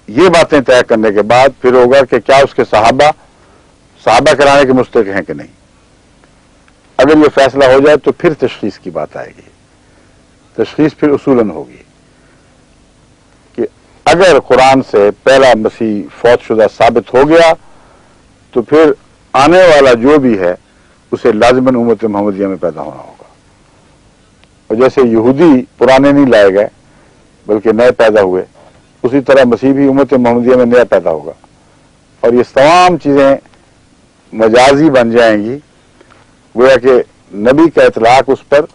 یہ باتیں طے کرنے کے بعد پھر ہوگا کہ کیا اس کے صحابہ کرانے کے مستحق ہیں کہ نہیں. اگر یہ فیصلہ ہو جائے تو پھر تشخیص کی بات آئے گی. تشخیص پھر اصولاً ہوگی کہ اگر قرآن سے پہلا مسیح فوت شدہ ثابت ہو گیا تو پھر آنے والا جو بھی ہے اسے لازماً امت محمدیہ میں پیدا ہونا ہوگا. اور جیسے یہودی پرانے نہیں لائے گئے بلکہ نئے پیدا ہوئے، اسی طرح مسیح بھی امت محمدیہ میں نیا پیدا ہوگا. اور یہ تمام چیزیں مجازی بن جائیں گی، گویا کہ نبی کا اطلاق اس پر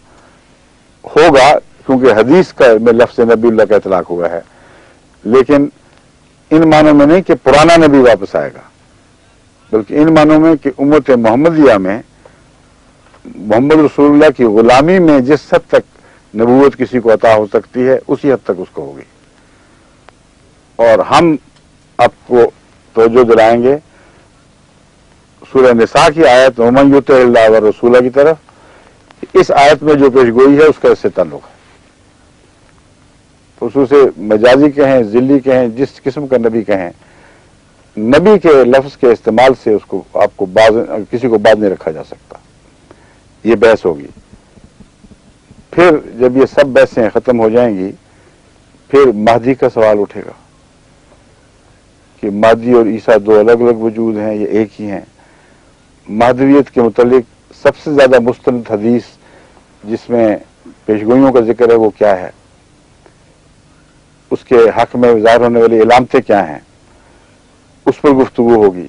ہوگا کیونکہ حدیث کا میں لفظ نبی اللہ کا اطلاق ہوا ہے، لیکن ان معنوں میں نہیں کہ پرانا نبی واپس آئے گا، بلکہ ان معنوں میں کہ امت محمدیہ میں محمد رسول اللہ کی غلامی میں جس حد تک نبوت کسی کو عطا ہو سکتی ہے اسی حد تک اس کو ہوگی. اور ہم آپ کو توجہ دلائیں گے سورہ نساء کی آیت وَمَن یُطِعِ اللَّهَ وَالرَّسُولَ کی طرف. اس آیت میں جو پیش گوئی ہے اس کا اس سے تعلق ہے. تو اسے مجازی کہیں، ذلی کہیں، جس قسم کا نبی کہیں، نبی کے لفظ کے استعمال سے اس کو آپ کو کسی کو باز نہیں رکھا جا سکتا. یہ بحث ہوگی. پھر جب یہ سب بحثیں ختم ہو جائیں گی پھر مہدی کا سوال اٹھے گا کہ مہدی اور عیسیٰ دو الگ الگ وجود ہیں، یہ ایک ہی ہیں. مہدویت کے متعلق سب سے زیادہ مستند حدیث جس میں پیشگوئیوں کا ذکر ہے وہ کیا ہے، اس کے حق میں ظاہر ہونے والی علامتیں کیا ہیں، اس پر گفتگو ہوگی.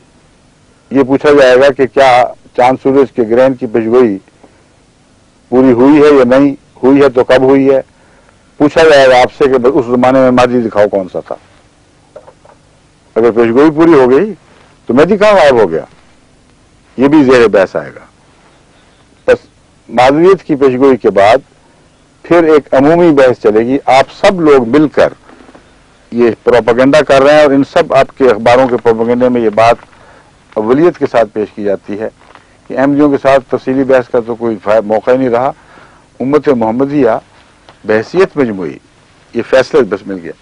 یہ پوچھا جائے گا کہ کیا چاند سورج کے گرہن کی پیشگوئی پوری ہوئی ہے یا نہیں ہوئی ہے، تو کب ہوئی ہے. پوچھا جائے گا آپ سے کہ اس زمانے میں مہدی دکھاؤ کون سا تھا. اگر پیشگوئی پوری ہو گئی تو مہدی کہاں غائب ہو گیا، یہ بھی زیر بحث آئے گا. معذوریت کی پیشگوئی کے بعد پھر ایک عمومی بحث چلے گی. آپ سب لوگ مل کر یہ پروپیگنڈا کر رہے ہیں اور ان سب آپ کے اخباروں کے پروپیگنڈے میں یہ بات اولیت کے ساتھ پیش کی جاتی ہے کہ احمدیوں کے ساتھ تفصیلی بحث کا تو کوئی موقع ہی نہیں رہا. امت محمدیہ بحثیت مجموعی یہ فیصلہ بس مل گیا،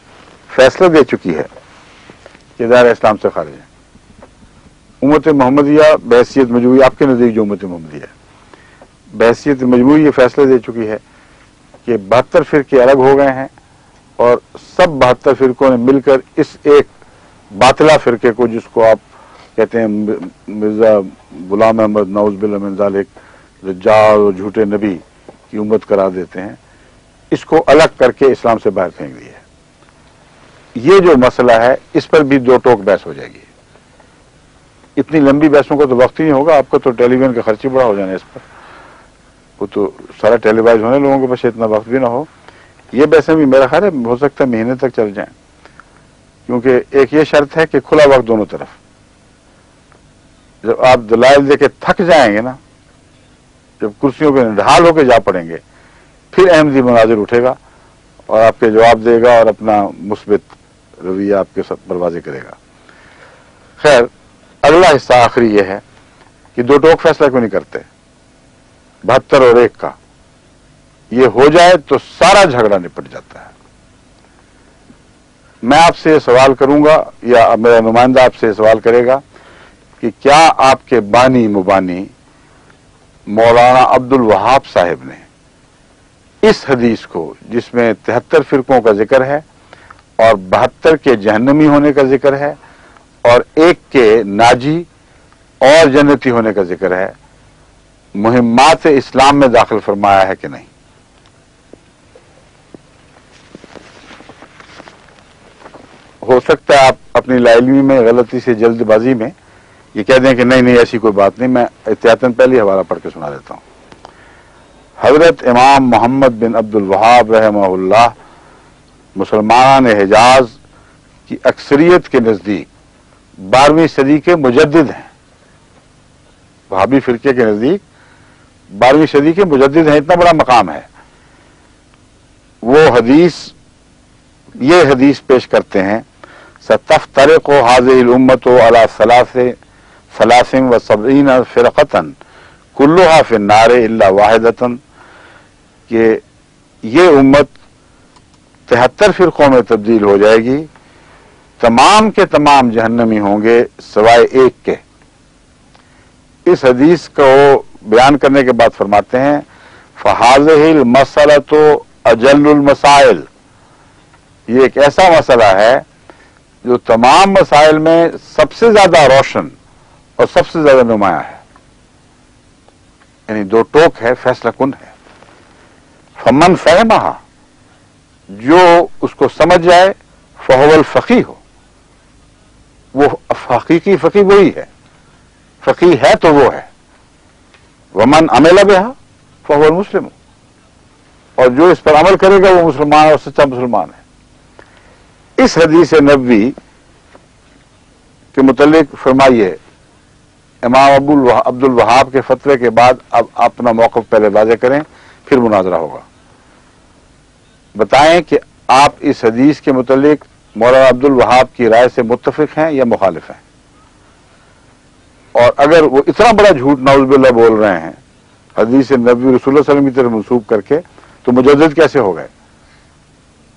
فیصلہ دے چکی ہے کہ دائرہ اسلام سے خارج ہے. امت محمدیہ بحثیت مجموعی، آپ کے نزدیک جو امت محمدیہ ہے بحثیت مجموعی یہ فیصلہ دے چکی ہے کہ 72 فرقے الگ ہو گئے ہیں اور سب 72 فرقوں نے مل کر اس ایک باطلہ فرقے کو، جس کو آپ کہتے ہیں مرزا غلام احمد نعوذ باللہ من ذالک، دجال اور جھوٹے نبی کی امت قرار دیتے ہیں، اس کو الگ کر کے اسلام سے باہر پھینک دیا ہے. یہ جو مسئلہ ہے اس پر بھی دو ٹوک بحث ہو جائے گی. اتنی لمبی بحثوں کا تو وقت ہی نہیں ہوگا، آپ کا تو ٹیلی ویژن کا خرچ ہی بڑا ہو جانا ہے اس پر، وہ تو سارا ٹیلی وائز ہونے لوگوں کے پاس اتنا وقت بھی نہ ہو. یہ بحثیں بھی میرا خیال ہے ہو سکتا ہے مہینے تک چل جائیں، کیونکہ ایک یہ شرط ہے کہ کھلا وقت دونوں طرف. جب آپ دلائل دے کے تھک جائیں گے نا، جب کرسیوں پہ نڈھال ہو کے جا پڑیں گے، پھر احمدی مناظر اٹھے گا اور آپ کے جواب دے گا اور اپنا مثبت رویہ آپ کے ساتھ پروازیں کرے گا. خیر، اگلا حصہ آخری یہ ہے کہ دو ٹوک فیصلہ کیوں نہیں کرتے 72 اور 1 کا. یہ ہو جائے تو سارا جھگڑا نپٹ جاتا ہے. میں آپ سے یہ سوال کروں گا یا میرا نمائندہ آپ سے یہ سوال کرے گا کہ کیا آپ کے بانی مبانی مولانا عبد الوہاب صاحب نے اس حدیث کو، جس میں 73 فرقوں کا ذکر ہے اور 72 کے جہنمی ہونے کا ذکر ہے اور 1 کے ناجی اور جنتی ہونے کا ذکر ہے، مہمات اسلام میں داخل فرمایا ہے کہ نہیں؟ ہو سکتا ہے آپ اپنی لاعلمی میں، غلطی سے، جلد بازی میں یہ کہہ دیں کہ نہیں ایسی کوئی بات نہیں. میں احتیاطاً پہلی حوالہ پڑھ کے سنا دیتا ہوں. حضرت امام محمد بن عبد الوہاب رحمہ اللہ مسلمان حجاز کی اکثریت کے نزدیک 12ویں صدی کے مجدد ہیں. وہابی فرقے کے نزدیک 12ویں صدی کے مجدد ہیں. اتنا بڑا مقام ہے. وہ یہ حدیث پیش کرتے ہیں، ستفترق هذه الامة على 73 فرقة كلها في النار الا واحدة، کہ یہ امت 73 فرقوں میں تبدیل ہو جائے گی، تمام کے تمام جہنمی ہوں گے سوائے 1 کے. اس حدیث کو بیان کرنے کے بعد فرماتے ہیں فَهَذِهِ الْمَسْأَلَةُ أَجَلُّ الْمَسَائِلِ، یہ ایک ایسا مسئلہ ہے جو تمام مسائل میں سب سے زیادہ روشن اور سب سے زیادہ نمایاں ہے. یعنی دو ٹوک ہے، فیصلہ کن ہے. فمن فہمها، جو اس کو سمجھ جائے، فہو الفقیہ، وہ حقیقی فقیہ وہی ہے، فقیہ ہے تو وہ ہے. ومن عمل بها فهو المسلم، اور جو اس پر عمل کرے گا وہ مسلمان اور سچا مسلمان ہے. اس حدیث نبوی کے متعلق فرمائیے، امام عبد الوہاب کے فتوے کے بعد اب اپنا موقف پہلے واضح کریں، پھر مناظرہ ہوگا. بتائیں کہ آپ اس حدیث کے متعلق مولانا عبد الوہاب کی رائے سے متفق ہیں یا مخالف ہیں؟ اور اگر وہ اتنا بڑا جھوٹ نعوذ باللہ بول رہے ہیں حدیث نبوی رسول اللہ صلی اللہ علیہ وسلم کی طرف منسوب کر کے، تو مجدد کیسے ہو گئے؟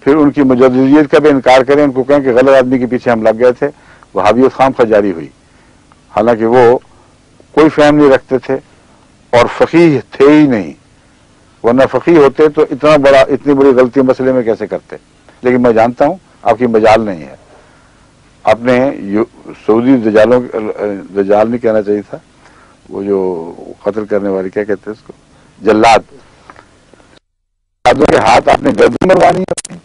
پھر ان کی مجددیت کا بھی انکار کریں، ان کو کہیں کہ غلط آدمی کے پیچھے ہم لگ گئے تھے، وہابیت خام جاری ہوئی. حالانکہ وہ کوئی فہم نہیں رکھتے تھے اور فقیہ تھے ہی نہیں، ورنہ فقیہ ہوتے تو اتنی بڑی غلطی مسئلے میں کیسے کرتے. لیکن میں جانتا ہوں آپ کی مجال نہیں ہے. آپ نے سعودی دجال نہیں کہنا چاہیے تھا، وہ جو قتل کرنے والے کیا کہتے ہیں اس کو، جلاد کے ہاتھ آپ نے گردن مروانی ہے اپنی.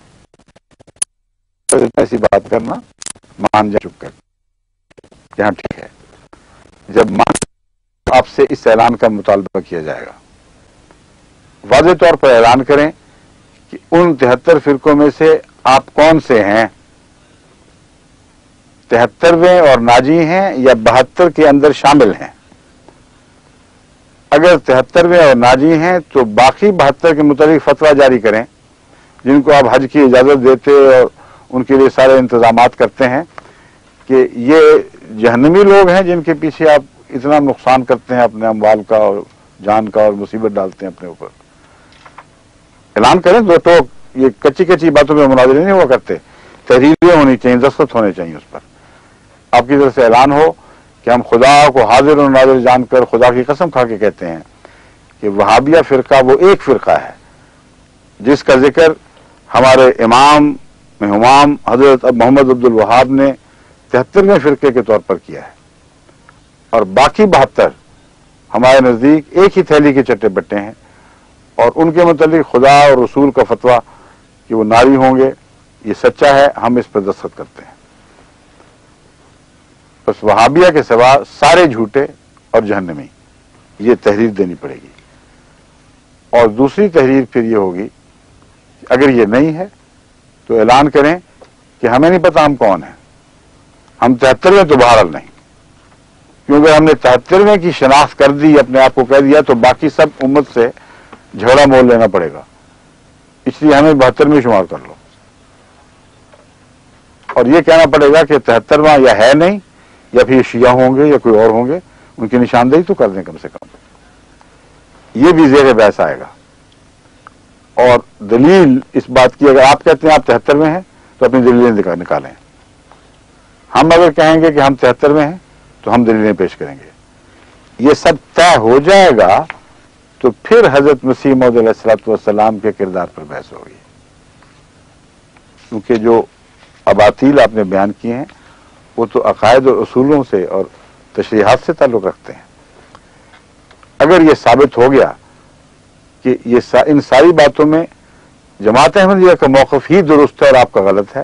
ایسی بات کرنا مان جا، چپ کر یہاں ٹھیک ہے. جب مان آپ سے اس اعلان کا مطالبہ کیا جائے گا، واضح طور پر اعلان کریں کہ ان 73 فرقوں میں سے آپ کون سے ہیں، 73ویں اور ناجی ہیں یا 72 کے اندر شامل ہیں. اگر 73ویں اور ناجی ہیں تو باقی 72 کے متعلق فتویٰ جاری کریں، جن کو آپ حج کی اجازت دیتے اور ان کے لیے سارے انتظامات کرتے ہیں، کہ یہ جہنمی لوگ ہیں جن کے پیچھے آپ اتنا نقصان کرتے ہیں اپنے اموال کا اور جان کا، اور مصیبت ڈالتے ہیں اپنے اوپر. اعلان کریں. تو یہ کچی کچی باتوں میں مناظرے نہیں ہوا کرتے، تحریریں ہونی چاہیے، دستخط ہونے چاہیے اس پر. آپ کی طرف سے اعلان ہو کہ ہم خدا کو حاضر و ناظر جان کر خدا کی قسم کھا کے کہتے ہیں کہ وہابیہ فرقہ وہ ایک فرقہ ہے جس کا ذکر ہمارے امام ہمام حضرت محمد عبد الوہاب نے 73ویں فرقے کے طور پر کیا ہے، اور باقی 72 ہمارے نزدیک ایک ہی تھیلی کے چٹے بٹے ہیں، اور ان کے متعلق خدا اور رسول کا فتویٰ کہ وہ ناری ہوں گے یہ سچا ہے، ہم اس پر دستخط کرتے ہیں. بس وہابیہ کے سوا سارے جھوٹے اور جہنمی، یہ تحریر دینی پڑے گی. اور دوسری تحریر پھر یہ ہوگی کہ اگر یہ نہیں ہے تو اعلان کریں کہ ہمیں نہیں پتا ہم کون ہیں، ہم 73ویں تو بہرحال نہیں، کیونکہ ہم نے 73ویں کی شناخت کر دی، اپنے آپ کو کہہ دیا، تو باقی سب امت سے جھگڑا مول لینا پڑے گا، اس لیے ہمیں 72ویں شمار کر لو. اور یہ کہنا پڑے گا کہ 73واں یا ہے نہیں، یا پھر شیعہ ہوں گے یا کوئی اور ہوں گے، ان کی نشاندہی تو کر دیں کم سے کم. یہ بھی زیر بحث آئے گا. اور دلیل اس بات کی، اگر آپ کہتے ہیں آپ 73ویں ہیں تو اپنی دلیلیں نکالیں. ہم اگر کہیں گے کہ ہم 73ویں ہیں تو ہم دلیلیں پیش کریں گے. یہ سب طے ہو جائے گا تو پھر حضرت مسیح موعود علیہ الصلوۃ والسلام کے کردار پر بحث ہوگی، کیونکہ جو اباطیل آپ نے بیان کیے ہیں وہ تو عقائد اور اصولوں سے اور تشریحات سے تعلق رکھتے ہیں. اگر یہ ثابت ہو گیا کہ یہ ان ساری باتوں میں جماعت احمدیہ کا موقف ہی درست ہے اور آپ کا غلط ہے،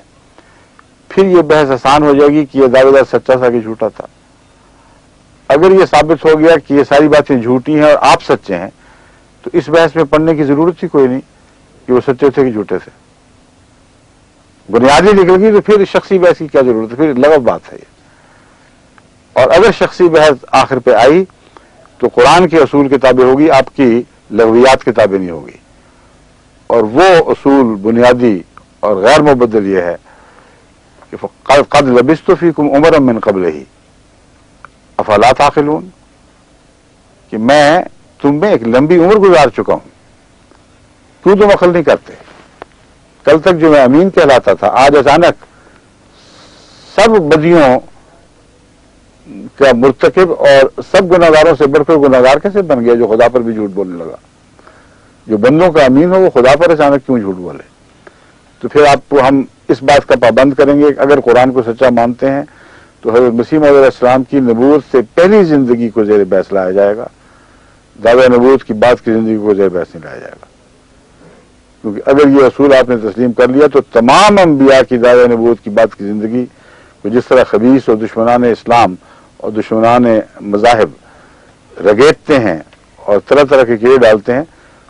پھر یہ بحث آسان ہو جائے گی کہ یہ دعوے دار سچا تھا کہ جھوٹا تھا. اگر یہ ثابت ہو گیا کہ یہ ساری باتیں جھوٹی ہیں اور آپ سچے ہیں، تو اس بحث میں پڑھنے کی ضرورت ہی کوئی نہیں کہ وہ سچے تھے کہ جھوٹے تھے. بنیادی نکل گئی تو پھر شخصی بحث کی کیا ضرورت ہے، پھر لغو بات ہے یہ. اور اگر شخصی بحث آخر پہ آئی تو قرآن کے اصول کتابیں ہوگی، آپ کی لغویات کتابیں نہیں ہوگی. اور وہ اصول بنیادی اور غیر مبدل یہ ہے کہ قد لبثت فیکم عمرا من قبلہ افلا تعقلون، کہ میں تم میں ایک لمبی عمر گزار چکا ہوں، کیوں تم عقل نہیں کرتے؟ کل تک جو میں امین کہلاتا تھا، آج اچانک سب بدیوں کا مرتکب اور سب گناہگاروں سے بڑھ کر گناہگار کیسے بن گیا جو خدا پر بھی جھوٹ بولنے لگا؟ جو بندوں کا امین ہو وہ خدا پر اچانک کیوں جھوٹ بولے؟ تو پھر ہم اس بات کا پابند کریں گے کہ اگر قرآن کو سچا مانتے ہیں تو حضرت مسیح موعود علیہ السلام کی نبوت سے پہلی زندگی کو زیر بحث لایا جائے گا، دعوی نبوت کی بعد کی زندگی کو زیر بحث نہیں لایا جائے گا. کیونکہ اگر یہ اصول آپ نے تسلیم کر لیا تو تمام انبیاء کی دعوی نبوت کی بعد کی زندگی کو جس طرح خبیث اور دشمنان اسلام اور دشمنان مذاہب رگیٹتے ہیں اور طرح طرح کے کیڑے ڈالتے ہیں،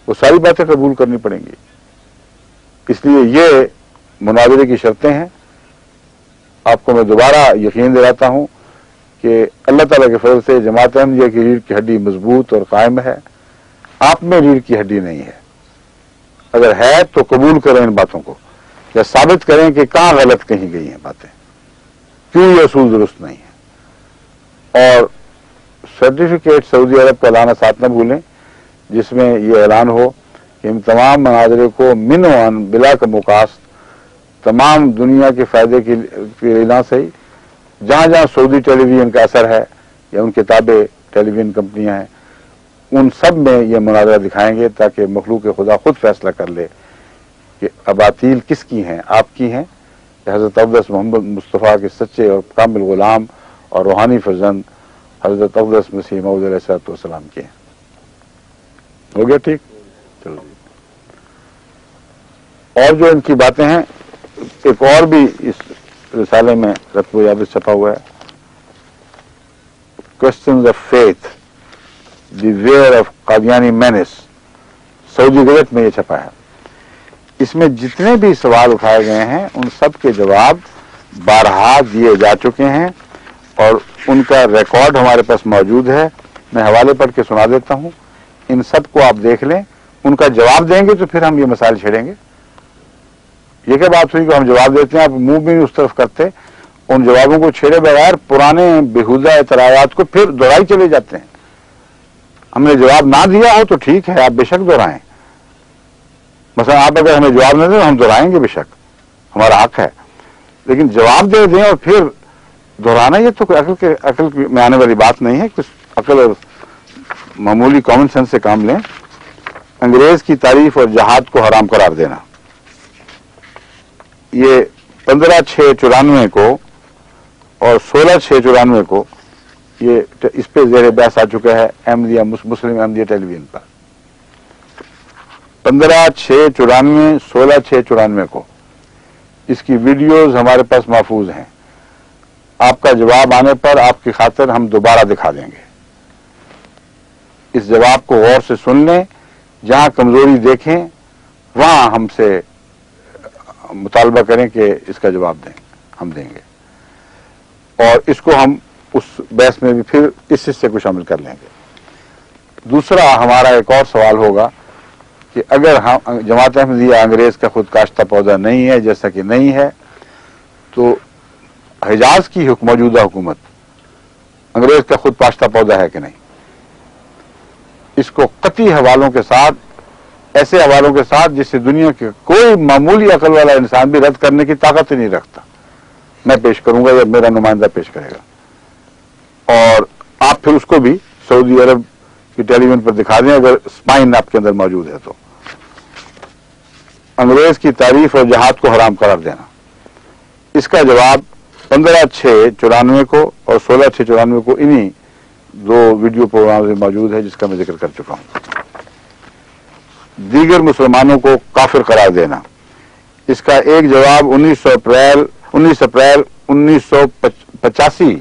وہ ساری باتیں قبول کرنی پڑیں گی. اس لیے یہ مناظرے کی شرطیں ہیں. آپ کو میں دوبارہ یقین دلاتا ہوں کہ اللہ تعالیٰ کے فضل سے جماعت احمدیہ کی ریڑھ کی ہڈی مضبوط اور قائم ہے، آپ میں ریڑھ کی ہڈی نہیں ہے. اگر ہے تو قبول کریں ان باتوں کو، یا ثابت کریں کہ کہاں غلط کہیں گئی ہیں باتیں، کیوں یہ اصول درست نہیں ہے. اور سرٹیفکیٹ سعودی عرب کا لانا ساتھ نہ بھولیں، جس میں یہ اعلان ہو کہ ہم تمام مناظرے کو من و عن بلا کا مقاصد تمام دنیا کے فائدے کے لیے نہ صحیح، جہاں جہاں سعودی ٹیلی ویژن کا اثر ہے یا ان کتابیں ٹیلی ویژن کمپنیاں ہیں، ان سب میں یہ مناظرہ دکھائیں گے تاکہ مخلوق خدا خود فیصلہ کر لے کہ اباطیل کس کی ہیں، آپ کی ہیں، کہ حضرت اقدس محمد مصطفیٰ کے سچے اور کامل غلام اور روحانی فرزند حضرت اقدس مسیح موعود علیہ السلام کے ہیں. ہو گیا ٹھیک؟ چلو. اور جو ان کی باتیں ہیں، ایک اور بھی اس رسالے میں رتب و یابس چھپا ہوا ہے، questions of faith the where of Qadiani means, Saudi gazette میں یہ چھپا ہے. اس میں جتنے بھی سوال اٹھائے گئے ہیں ان سب کے جواب بارہا دیے جا چکے ہیں اور ان کا ریکارڈ ہمارے پاس موجود ہے. میں حوالے پڑھ کے سنا دیتا ہوں ان سب کو آپ دیکھ لیں, ان کا جواب دیں گے تو پھر ہم یہ مسائل چھیڑیں گے. یہ کیا بات ہوئی کہ ہم جواب دیتے ہیں, آپ منہ بھی نہیں اس طرف کرتے, ان جوابوں کو چھیڑے بغیر پرانے بےہودہ اعتراضات کو پھر دہرائی چلے جاتے ہیں. ہم نے جواب نہ دیا ہو تو ٹھیک ہے, آپ بے شک دہرائیں. مثلا آپ اگر ہمیں جواب نہ دیں ہم دہرائیں گے, بے شک ہمارا حق ہے, لیکن جواب دے دیں اور پھر دہرانا یہ تو عقل میں آنے والی بات نہیں ہے. کچھ عقل اور معمولی کامن سینس سے کام لیں. انگریز کی تعریف اور جہاد کو حرام قرار دینا, یہ 15/6/94 کو اور 16/6/94 کو یہ اس پہ زیر بحث آ چکا ہے احمدیہ مسلم احمدیہ ٹیلی ویژن پر. 15/6/94 16/6/94 کو اس کی ویڈیوز ہمارے پاس محفوظ ہیں. آپ کا جواب آنے پر آپ کی خاطر ہم دوبارہ دکھا دیں گے. اس جواب کو غور سے سن لیں, جہاں کمزوری دیکھیں وہاں ہم سے مطالبہ کریں کہ اس کا جواب دیں, ہم دیں گے. اور اس کو ہم اس بحث میں بھی پھر اس حصے کو شامل کر لیں گے. دوسرا ہمارا ایک اور سوال ہوگا کہ اگر ہم جماعت احمدیہ انگریز کا خود کاشتہ پودا نہیں ہے, جیسا کہ نہیں ہے, تو حجاز کی موجودہ حکومت انگریز کا خود کاشتہ پودا ہے کہ نہیں. اس کو قطعی حوالوں کے ساتھ, ایسے حوالوں کے ساتھ جس سے دنیا کے کوئی معمولی عقل والا انسان بھی رد کرنے کی طاقت ہی نہیں رکھتا, میں پیش کروں گا یا میرا نمائندہ پیش کرے گا. اور آپ پھر اس کو بھی سعودی عرب کی ٹیلی ویژن پر دکھا دیں اگر اسپائن آپ کے اندر موجود ہے تو. انگریز کی تعریف اور جہاد کو حرام قرار دینا, اس کا جواب 15/6/94 کو اور 16/6/94 کو انہی دو ویڈیو پروگرام میں موجود ہے جس کا میں ذکر کر چکا ہوں. دیگر مسلمانوں کو کافر قرار دینا, اس کا ایک جواب 19 اپریل 1985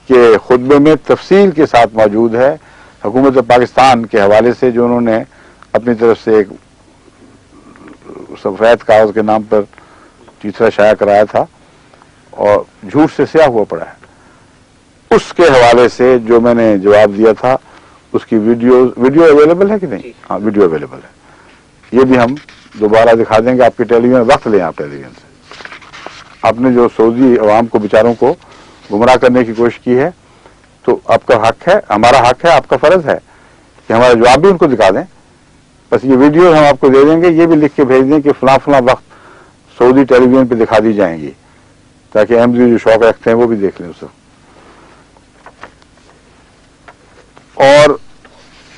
کے خطبے میں تفصیل کے ساتھ موجود ہے حکومت پاکستان کے حوالے سے, جو انہوں نے اپنی طرف سے ایک سفید کاغذ کے نام پر تیسرا شائع کرایا تھا اور جھوٹ سے سیاہ ہوا پڑا ہے. اس کے حوالے سے جو میں نے جواب دیا تھا اس کی ویڈیو اویلیبل ہے کہ نہیں؟ ہاں ویڈیو اویلیبل ہے. یہ بھی ہم دوبارہ دکھا دیں گے آپ کی ٹیلی ویژن. وقت لیں آپ ٹیلی ویژن سے. آپ نے جو سعودی عوام کو بیچاروں کو گمراہ کرنے کی کوشش کی ہے تو آپ کا حق ہے, ہمارا حق ہے, آپ کا فرض ہے کہ ہمارا جواب بھی ان کو دکھا دیں. بس یہ ویڈیو ہم آپ کو دے دیں گے, یہ بھی لکھ کے بھیج دیں کہ فلاں فلاں وقت سعودی ٹیلی ویژن پہ دکھا دی جائیں گی, تاکہ احمدی جو شوق رکھتے ہیں وہ بھی دیکھ لیں اسے. اور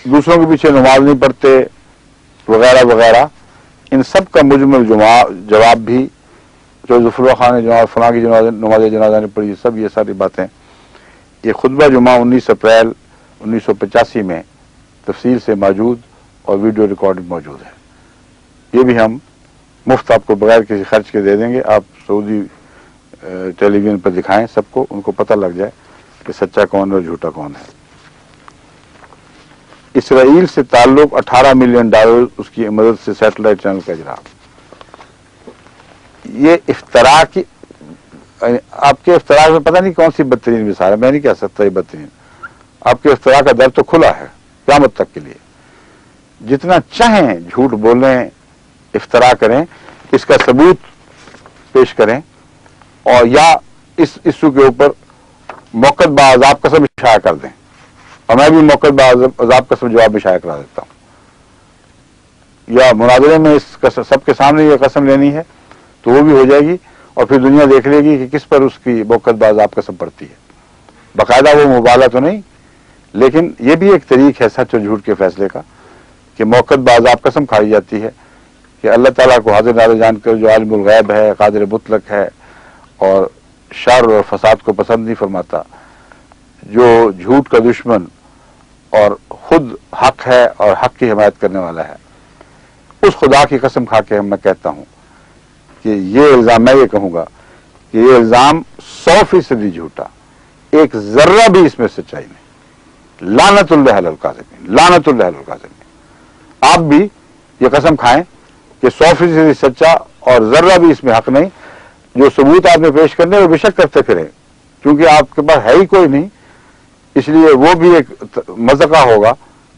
دوسروں کے پیچھے نماز نہیں پڑھتے وغیرہ وغیرہ, ان سب کا مجمل جواب بھی جو ظفر اللہ خان نے فلاں کی نماز جنازہ نے پڑھی, سب یہ ساری باتیں یہ خطبہ جمعہ 19 اپریل 1985 میں تفصیل سے موجود اور ویڈیو ریکارڈ موجود ہے. یہ بھی ہم مفت آپ کو بغیر کسی خرچ کے دے دیں گے. آپ سعودی ٹیلی ویژن پر دکھائیں سب کو, ان کو پتہ لگ جائے کہ سچا کون اور جھوٹا کون ہے. اسرائیل سے تعلق $18 ملین اس کی مدد سے سیٹلائٹ چینل کا اجرا. یہ افتراء کی, آپ کے افتراء میں پتہ نہیں کون سی بدترین مثال ہے, میں نہیں کہہ سکتا یہ بدترین. آپ کے افتراء کا در تو کھلا ہے قیامت تک کے لیے. جتنا چاہیں جھوٹ بولیں, افتراء کریں, اس کا ثبوت پیش کریں اور یا اس ایشو کے اوپر موقع بعذاب قسم شائع کر دیں, اور میں بھی موقع بعذاب قسم جواب بھی شائع کرا دیتا ہوں. یا مناظرے میں اس سب کے سامنے یہ قسم لینی ہے تو وہ بھی ہو جائے گی, اور پھر دنیا دیکھ لے گی کہ کس پر اس کی موقع بعذاب قسم پڑتی ہے. باقاعدہ وہ مبالغہ تو نہیں, لیکن یہ بھی ایک طریق ہے سچ اور جھوٹ کے فیصلے کا کہ موقع بعذاب قسم کھائی جاتی ہے کہ اللہ تعالیٰ کو حاضر ناظر جان کر جو عالم الغیب ہے, قادر مطلق ہے اور شر اور فساد کو پسند نہیں فرماتا, جو جھوٹ کا دشمن اور خود حق ہے اور حق کی حمایت کرنے والا ہے, اس خدا کی قسم کھا کے میں کہتا ہوں کہ یہ الزام, میں یہ کہوں گا کہ یہ الزام 100% جھوٹا, ایک ذرہ بھی اس میں سچائی نہیں. لعنت اللہ علی الکاذبین, لعنت اللہ علی الکاذبین. آپ بھی یہ قسم کھائیں کہ 100% سچا اور ذرہ بھی اس میں حق نہیں. جو ثبوت آپ نے پیش کرنے وہ بے شک کرتے پھریں, کیونکہ آپ کے پاس ہے ہی کوئی نہیں, اس لیے وہ بھی ایک مذاقہ ہوگا